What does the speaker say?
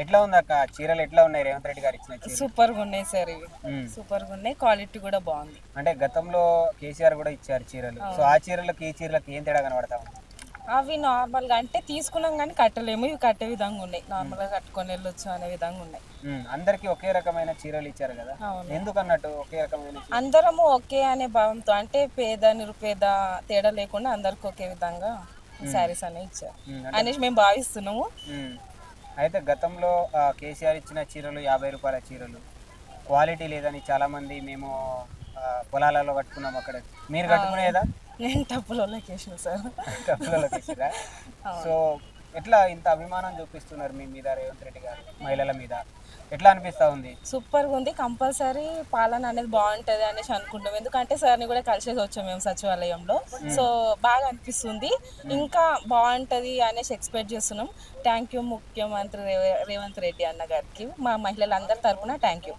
ఎట్లా ఉంది అక్క చీరలు ఎట్లా ఉన్నాయి రేవంత్ రెడ్డి గారు ఇచ్చిన చీరలు? సూపర్గా ఉన్నాయి సార్. ఇవి ఉమ్. సూపర్గా ఉన్నాయి, క్వాలిటీ కూడా బాగుంది. అంటే గతంలో కేసీఆర్ కూడా ఇచ్చారు చీరలు. సో ఆ చీరలకి ఈ చీరలకి ఏం తేడా కనబడతా ఉంది? అవి నార్మల్గా అంటే తీసుకున్నాం కానీ కట్టలేము, ఇవి కట్టే విధంగా ఉన్నాయి, నార్మల్గా కట్టుకొని వెళ్ళొచ్చు అనే విధంగా ఉన్నాయి. అందరికి ఒకే రకమైన చీరలు ఇచ్చారు కదా, అవును. ఎందుకు అన్నట్టు ఒకే రకమైన చీర? అందరము ఒకే అనే భావంతో, అంటే పేద నిరుపేద తేడా లేకుండా అందరికి ఒకే విధంగా శారీస్ అనేవి ఇచ్చారు అనేసి మేము భావిస్తున్నాము. ఉమ్. అయితే గతంలో కేసీఆర్ ఇచ్చిన చీరలు 50 రూపాయల చీరలు క్వాలిటీ లేదని చాలా మంది మేము పొలాలలో కట్టుకున్నాం. అక్కడ మీరు కట్టుకునేదా? నేను టప్పులో వేసిన సార్. డబ్బులలో తీసిరా? సో ఎట్లా ఇంత అభిమానం చూపిస్తున్నారు మీ మీద రేవంత్ రెడ్డి గారు మహిళల మీద, ఎట్లా అనిపిస్తా ఉంది? సూపర్గా ఉంది. కంపల్సరీ పాలన అనేది బాగుంటుంది అనేసి అనుకుంటాం, ఎందుకంటే సార్ని కూడా కలిసేసి వచ్చాం మేము సచివాలయంలో. సో బాగా అనిపిస్తుంది, ఇంకా బాగుంటుంది అనేసి ఎక్స్పెక్ట్ చేస్తున్నాం. థ్యాంక్ యూ ముఖ్యమంత్రి రేవంత్ రెడ్డి అన్న గారికి, మా మహిళలందరి తరఫున థ్యాంక్ యూ.